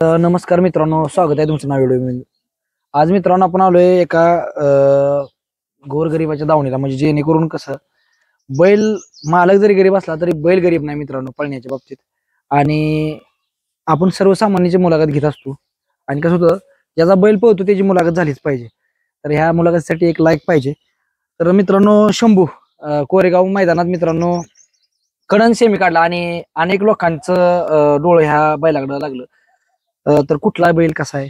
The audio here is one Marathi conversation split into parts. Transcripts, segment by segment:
नमस्कार मित्रांनो, स्वागत आहे तुमचं नाव व्हिडिओ. आज मित्रांनो आपण आलोय एका गोरगरिबाच्या दावणीला, म्हणजे जेणेकरून कसं बैल मालक जरी गरीब असला तरी बैल गरीब नाही मित्रांनो पळण्याच्या बाबतीत. आणि आपण सर्वसामान्यांची मुलाखत घेत असतो आणि कसं होतं, ज्याचा बैल पळतो त्याची मुलाखत झालीच पाहिजे. तर ह्या मुलाखतीसाठी एक लाईक पाहिजे. तर मित्रांनो शंभू कोरेगाव मैदानात मित्रांनो कडन सेमी काढला आणि अनेक लोकांचं डोळं ह्या बैलाकडे लागलं. तर कुठला बैल कसा आहे?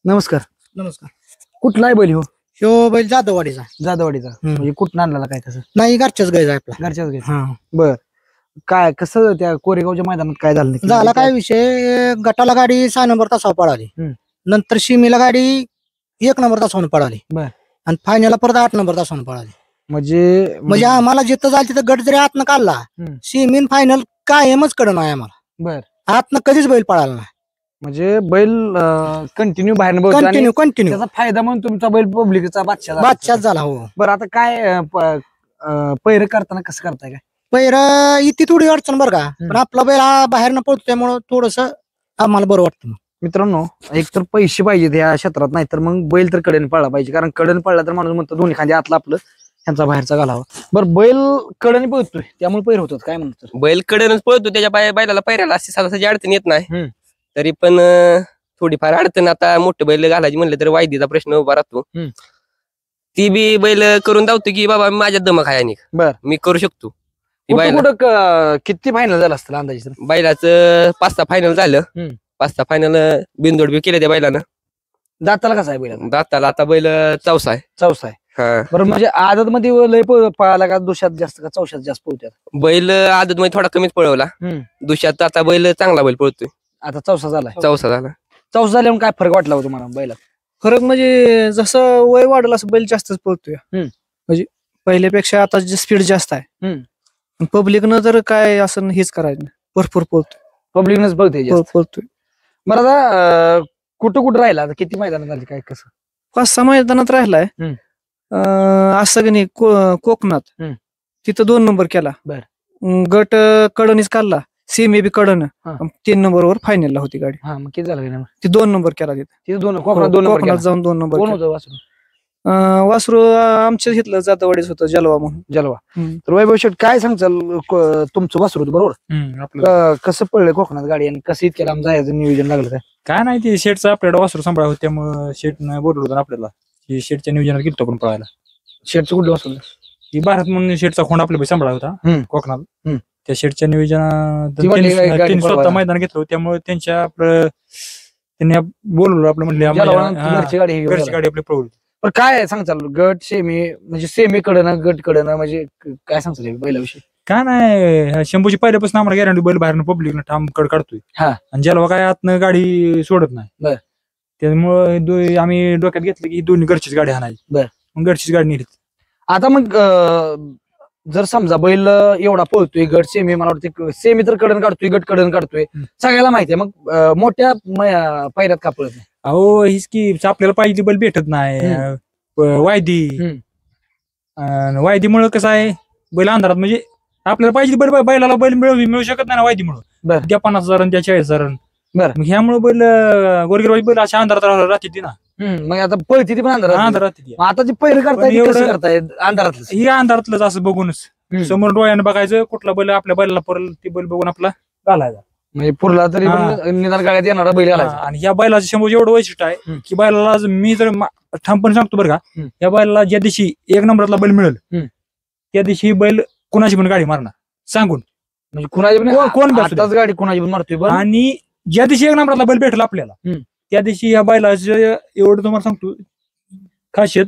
नमस्कार. नमस्कार. कुठला आहे बैल ह्यो बैल जाधववाडीचा. जाधववाडीचा म्हणजे कुठं आणलेला काय कसं? नाही, घरच्याच गायचा आपला. घरच्याच घ्यायचा. बर, काय कसं त्या कोरेगावच्या मैदानात काय झालं नक्की? झाला काय विषय, गटाला गाडी 6 नंबर तासावर पळाली. नंतर शिमीला गाडी 1 नंबर तासावर पळाली. बर. आणि फायनलला परत 8 नंबर तासावर पळाली. म्हणजे आम्हाला जिथं जायचं तिथं गट जरी आतनं काढला, शिमीन फायनल कायमच कडन आहे आम्हाला. बर. आतनं कधीच बैल पळाला नाही. म्हणजे बैल कंटिन्यू बाहेर कंटिन्यू त्याचा फायदा म्हणून तुमचा बैल पब्लिकचा बादशाह झाला. हो. बरं, आता काय पैर करताना कसं करताय काय? पैरा इथे थोडी अडचण बरं का, पण आपला बैल हा बाहेरनं पळतो त्यामुळं थोडस आम्हाला बरं वाटतं. मित्रांनो, एक तर पैसे पाहिजेत या क्षेत्रात, नाही तर मग बैल तर कडेन पळला पाहिजे. कारण कडेन पळला तर माणूस म्हणतो दोन्ही खांदे आतला आपलं त्यांचा बाहेरचा घालावा. बरं, बैल कडेने पळतोय त्यामुळे पैर होतात काय म्हणतात? बैल कडेनच पळतो, त्याच्या बैलाला पैराला अशी साधाची अडचण येत नाही. तरी पण थोडीफार अडचण, आता मोठे बैल घालायची म्हणलं तर वायदीचा प्रश्न उभा राहतो. ती बी बैल करून धावतो की बाबा माझ्या दमक आहे आणि बर मी करू शकतो. किती फायनल झालं असतं अंदाजे? बैलाचं 5-6 फायनल झालं. 5-6 फायनल बिनजोड बी केले त्या बैलानं. दाताला कसा आहे बैल? दाताला आता बैल चौसा आहे. चौसा आहे. बरं, म्हणजे आदत मध्ये लय पळाला का दुशात जास्त का चौशात जास्त पळतात? बैल आदत मध्ये थोडा कमीच पळवला. दुशात आता बैल चांगला बैल पळतोय. आता चौसा झालाय. चौसा झाला. चौसा झाल्यावर काय फरक वाटला होता तुम्हाला बैलात? फरक म्हणजे जसं वय वाढलं असं बैल जास्तच पळतोय. म्हणजे पहिल्यापेक्षा आता स्पीड जास्त आहे. पब्लिकनं जर काय असं हेच करायचं नाही, भरपूर पळतोय. पब्लिकनच पळतोय. बरं, आता कुठं कुठं राहिला? आता किती मैदानात झाली काय कसं? 5-6 मैदानात राहिलाय. असं की नाही कोकणात तिथं 2 नंबर केला. बर. गट कडणीच काढला, सेमी बी कडन 3 नंबरवर फायनलला होती गाडी. मग किती झालं? ती 2 नंबर केला तिथे. कोकणात जाऊन 2 नंबर. कोण होतं वासरू? वासरू आमच्या घेतलं जातवाडीच होतं, जलवा म्हणून. जलवा. तर वैभव शेठ काय सांगचाल, तुमचं वासरू होतं बरोबर? कसं पडलं कोकणात गाडी आणि कसं इतक्या लांब जायचं नियोजन लागलं काय नाही, ते शेटचं आपल्याला वासरू सांभाळ होतं त्यामुळे शेटनं बोलवलं होतं आपल्याला की शेटच्या नियोजनात गेलो आपण पळायला. शेठचं कुठलं वासरू? ही भारत म्हणून शेटचा खोंड आपल्या सांभाळा होता कोकणात. त्या शेटच्या नियोजनात ती म्हणली त्यांनी गाडी स्वतः पळवायला. मैदान घेतलं होतं, त्यामुळे त्यांच्या त्यांनी बोलवलं आपलं, म्हणले घरची गाडी घरची गाडी आपली पळवली. पण काय सांगचाल, गट सेमी म्हणजे सेमी कडनं गट कडनं म्हणजे काय सांगचाल बैलाविषयी? काय नाही, शंभूची पहिल्यापासून आम्हाला गॅरंटी बैल बाहेरनं पब्लिकनं ठाम कड काढतोय. आणि जलवा काय आतनं गाडी सोडत नाही. त्यामुळे आम्ही डोक्यात घेतलं की दोन्ही घरचीच गाडी आणायची. मग घरचीच गाडी नेली. आता मग जर समजा बैल एवढा पळतोय, गट सेमी, मला वाटतं सेमी तर कडन काढतोय, गट कडन काढतोय, सगळ्याला माहिती आहे, मग मोठ्या पैऱ्यात का पळत नाही? अहो, हीच की आपल्याला पाहिजे बैल भेटत नाही. वायदीमुळे कसं आहे, बैल अंधारात म्हणजे आपल्याला पाहिजे बैलाला बैल मिळू शकत नाही ना वायदीमुळे. त्या 50,000 आणि त्या 40,000. मग ह्यामुळे बैल गोरगरीबाची बैल अशा अंधारात राहते ना. मग आता पळती ती पण अंधारात. आता जे पैर करताय अंधारातलं, हे अंधारातलंच असं बघूनच समोर डोळ्यानं बघायचं कुठला बैल आपल्या बैलाला परल ती बैल बघून आपला घालायचा. म्हणजे पुरला तरी निदान गाड्यात येणारा बैल घालायचा. आणि या बैलाचं शंभूचं एवढं वैशिष्ट्य आहे की बैलाला मी जर ठामपणे सांगतो बरं का, या बैलाला ज्या दिवशी 1 नंबरातला बैल मिळेल त्या दिवशी बैल कुणाची पण गाडी मारणार सांगून. म्हणजे कुणाची कोण गाडी कुणाची पण मारतोय. आणि ज्या दिवशी 1 नंबरातला बैल भेटेल आपल्याला त्या दिवशी या बैलाचं एवढं तुम्हाला सांगतो खासियत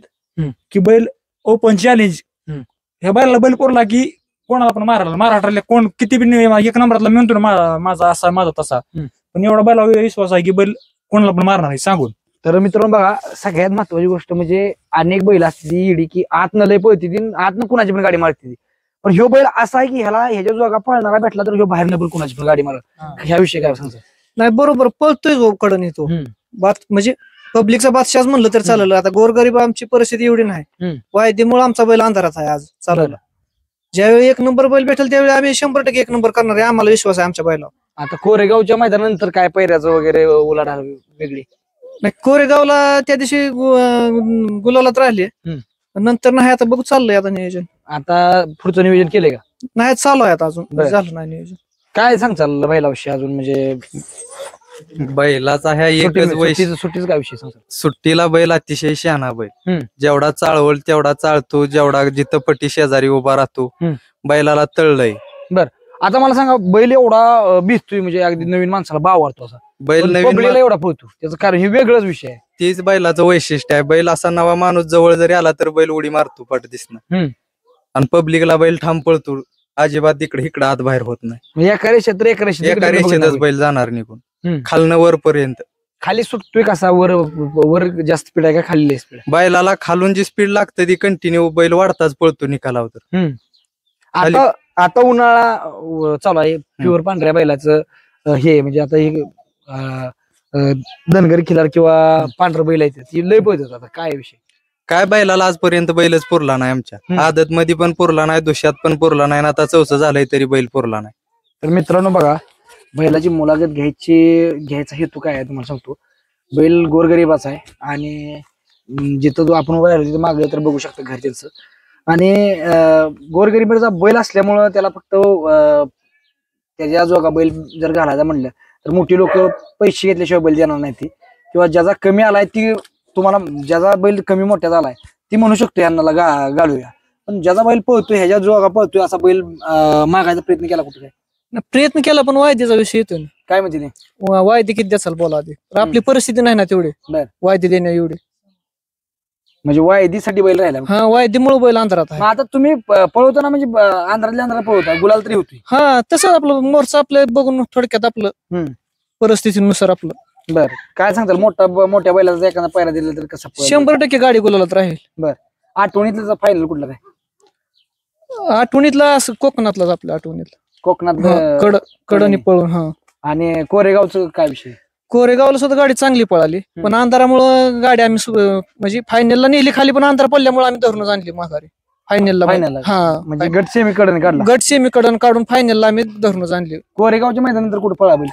की बैल ओपन चॅलेंज. ह्या बैलाला बैल पुरला की कोणाला पण मारायला महाराष्ट्रातल्या कोण किती बी 1 नंबरातला म्हणतो ना माझा असा माझा तसा, पण एवढा बैला विश्वास आहे की बैल कोणाला पण मारणार आहे सांगून. तर मित्रांनो बघा, सगळ्यात महत्वाची गोष्ट म्हणजे अनेक बैल असते ईडी की आतनं लय पळती आतनं कुणाची पण गाडी मारते, पण ह्यो बैल असा आहे की ह्याच्या जोगा पळणारा भेटला तर ह्यो बाहेर पण कुणाची पण गाडी मारत. ह्याविषयी काय सांगतो? नाही, बरोबर पळतोय कडन येतो. म्हणजे पब्लिकचा बादशाह म्हणलं तर चाललं. आता गोरगरीब आमची परिस्थिती एवढी नाही, वायदीमुळे आमचा बैल अंधारात आहे आज चालवला. ज्यावेळी 1 नंबर बैल भेटेल त्यावेळी आम्ही 100% 1 नंबर करणार आहे, आम्हाला विश्वास आहे आमच्या बैलावर. आता कोरेगावच्या मैदानानंतर काय पैऱ्याचं वगैरे उलाढाल वेगळी? नाही, कोरेगावला त्या दिवशी गुलालात राहिले. नंतर नाही, आता बघू चाललंय आता नियोजन. आता पुढचं नियोजन केलंय का? नाही, चालू आहे आता, अजून बरं. झालं नाही नियोजन. काय सांगचाल बैलाविषयी अजून, म्हणजे बैलाचा ह्या एकच वैशिष्ट्य, सुट्टीच काय विषय सांगचाल? सुट्टीला बैल अतिशय शहाणा बैल. हम्म. जेवढा चाळवल तेवढा चाळतो, जेवढा जिथं पट्टी शेजारी उभा राहतो. बैलाला तळलंय. आता मला सांगा, बैल एवढा भिजतोय म्हणजे अगदी नवीन माणसाला बावरतो असा, बैल पण नवीन पब्लिकला एवढा पळतो, त्याचं कारण हे वेगळंच विषय आहे. तीच बैलाचं वैशिष्ट्य आहे. बैल असा नवा माणूस जवळ जरी आला तर बैल उडी मारतो पट दिसणं. आणि पब्लिकला बैल ठाम पळतो, अजिबात इकडे इकडे आत बाहेर होत नाही. म्हणजे एका रेषेत एका रेषेत एका रेषेतच बैल जाणार निघून खालनं वरपर्यंत. खाली सुटतोय कसा, वर जास्त स्पीड आहे का खाली स्पीड? बैलाला खालून जी स्पीड लागते ती कंटिन्यू बैल वाढताच पळतो निकालावर. आता आता उन्हाळा चालू आहे, प्युअर पांढऱ्या बैलाचं हे म्हणजे आता हे धनगर खिलार किंवा पांढरं बैल आहे ती लय पळतात. आता काय विषय? काय बैलाला आजपर्यंत बैलच पुरला नाही आमच्या. आदत मध्ये पण पुरला नाही, दुष्यात पण पुरला नाही, आता चौथं झालंय तरी बैल पुरला नाही. तर मित्रांनो बघा, बैलाची मुलाखत घ्यायचा हेतू काय आहे तुम्हाला सांगतो. बैल गोरगरिबाचा आहे आणि जिथं जो आपण उभा राहिलो तिथं मागं तर बघू शकता घरच्यांचं. आणि गोरगरिबाचा बैल असल्यामुळं त्याला फक्त त्याच्या जोगा बैल जर घालायचा म्हणलं तर मोठी लोक पैसे घेतल्याशिवाय बैल देणार नाही ती, किंवा ज्याचा कमी आलाय ती तुम्हाला, ज्याचा बैल कमी मोठ्याचा आलाय ती म्हणू शकतो यांना घालूया. पण ज्याचा बैल पळतोय, ह्याच्या जोगा पळतोय असा बैल मागायचा प्रयत्न केला कुठे काय? प्रयत्न केला, पण वायदेचा विषय येतो ना. काय म्हणते नाही? वायदे किती द्याल बोला आधी, तर आपली परिस्थिती नाही ना तेवढी वायदे देण्या एवढी. म्हणजे वायदीसाठी बैल राहिला. हा, वायदेमुळे बैल अंधारात आहे. मग आता तुम्ही पळवताना म्हणजे अंधारातल्या अंधारात पळवता, गुलाल तरी होती. हा, तसं आपलं मोर्चा आपलं बघून थोडक्यात आपलं परिस्थितीनुसार आपलं. बर, काय सांगताल मोठ्या बैलाचा एखादा पायरा दिला तर कसं? 100% गाडी गुलालात राहील. बर, आठवणीतला फायनल कुठला काय? आठवणीतला असं कोकणातलाच, आपल्या आठवणीतला कोकणात कडनी पळून. हा, आणि कोरेगावचं काय विषय? कोरेगावला सुद्धा गाडी चांगली पळाली, पण अंधारामुळे गाडी आम्ही म्हणजे फायनलला नेली खाली, पण अंधार पडल्यामुळे आम्ही धरूनच आणली माघारी फायनलला. हा, म्हणजे गट सेमी कडून काढला. गट सेमी कडून काढून फायनलला आम्ही धरूनच आणली. कोरेगावच्या मैदानानंतर कुठे पळा बैल?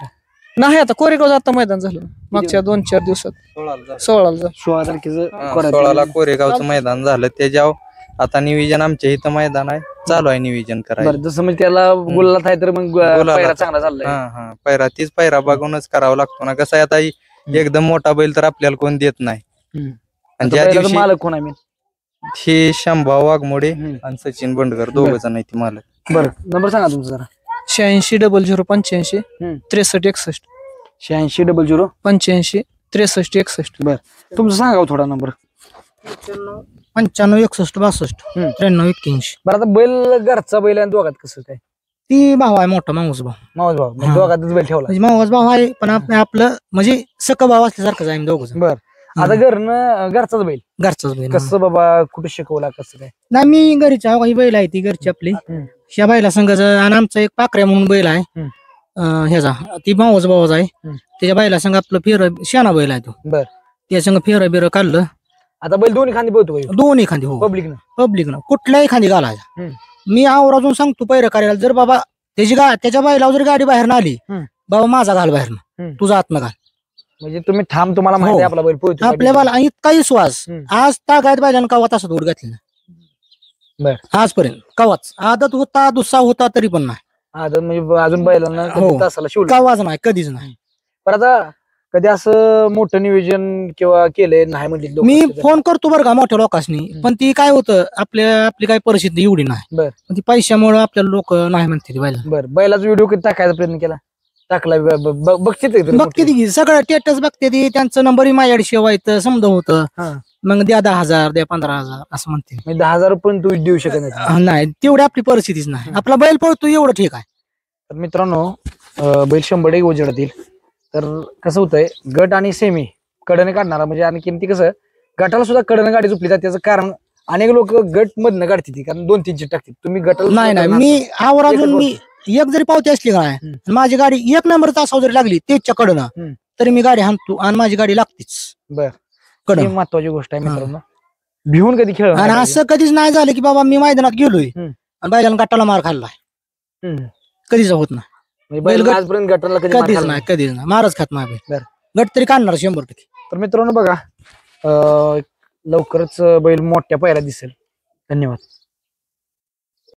नाही, आता कोरेगाव आता मैदान झालं मागच्या 2-4 दिवसात, 16ला. 16 तारखेचं 16ला कोरेगावचं मैदान झालं. त्याच्यावर आता नियोजन आमच्या इथं मैदान आहे, चालू आहे नियोजन करायचं. बरं, जसं म्हणजे त्याला गुलाला आहे तर मग पायरा चांगला चाललाय. हा, पैरा तीच पैरा बघूनच करावा लागतो ना. कसं आहे, आता एकदम मोठा बैल तर आपल्याला कोण देत नाही. आणि ज्या दिवशी मालक कोण आहे? हे शंभा वाघमोडे आणि सचिन बंडकर दोघ जण आहेत ते मालक. बरं, नंबर सांगा तुमचा जरा. 86 00 85 63 61. 86 00 85 63 61. बर, तुमचं सांगा थोडा नंबर. 95 61 62 93 81. बरं, आता बैल घरचा बैल आणि दोघात कसं काय? ती भाव आहे, मोठा माऊस भाऊ. मावस भाऊ हा. दोघातच बैल ठेवला. म्हणजे माऊस भाऊ आहे, पण आपलं म्हणजे सख भाव असल्यासारखंच आहे दोघ जण. बर, आता घरचाच बैल घरचाच बैल. कसं बाबा, कुठे शिकवला कसं काय? नाही, मी घरीच ही बैल आहे ती घरची आपली. ह्या बैला संघाच, आणि आमचा एक पाकऱ्या म्हणून बैल आहे ह्याचा, ती माऊस भाऊच आहे. त्याच्या बैला संघ आपलं शाना बैल आहे तो. बर, त्या संघ बिर काढलं. आता बैल दोन्ही खांदी पळतो दोन्ही खांदी. हो, पब्लिक ना कुठल्याही खांदी घालायचा. मी आवर्जून सांगतो पैर करायला, जर बाबा त्याच्या बैलावर जर गाडी बाहेर आली, बाबा माझा घाल बाहेर, तुझा आत्म घाल. म्हणजे तुम्ही ठाम, तुम्हाला माहिती आहे आपला बैल पळतो. आपल्या बाला इतका विश्वास आज तागायत बैलांना कवात असं दूर घातलेला. बर, आजपर्यंत कवाच आदत होता, दुसरा होता तरी पण नाही. आता म्हणजे अजून बैलांना कधी तासाला शिवलं कवाच नाही, कधीच नाही. पण आता कधी असं मोठं नियोजन किंवा केलंय नाही म्हणजे मी फोन करतो बरं का मोठ्या लोकांनी, पण ती काय होतं, आपली काय परिस्थिती एवढी नाही. बर, ती पैशामुळे आपल्याला लोक नाही म्हणते ती बैला. बर, बैलाचा व्हिडिओ कधी टाकायचा प्रयत्न केला? टाकला? बघते बघते ती सगळं स्टेटस बघते ती, त्यांचं नंबरही माझ्याकडे शेवायचं समजा होतं. मग द्या 10,000 द्या 15,000 असं म्हणते. 10,000 पण तू देऊ शकत नाही? नाही, तेवढी आपली परिस्थितीच नाही. आपला बैल पळतो एवढं ठीक आहे. तर मित्रांनो, बैल 100 उजेडात येईल. तर कसं होतंय, गट आणि सेमी कडने काढणारा म्हणजे, आणखी ती कसं गटाला सुद्धा कडने गाडी झोपली जाते. त्याचं कारण अनेक लोक गट मधनं काढते ती, कारण 2-3 टाकते. तुम्ही गटाला नाही, मी आवर्जून मी एक जरी पावती असली काय, माझी गाडी 1 नंबर तासावर जरी लागली त्याच्या कडनं, तरी मी गाडी हाणतो आणि माझी गाडी लागतेच. बर, कडन महत्वाची गोष्ट आहे मित्रांनो. भिवून कधी खेळ आणि असं कधीच नाही झालं की बाबा मी मैदानात गेलोय आणि बैलांना गटाला मार खाल्लाय, कधीच होत नाही. म्हणजे बैल बैल गट- आजपर्यंत गटाला कधी मार कधीच खाल्ला नाही कधीच नाही मारच खात नाही बैल. बरं. गट तरी काढणार 100%. तर मित्रांनो बघा लवकरच बैल मोठ्या पायऱ्यात दिसेल. धन्यवाद.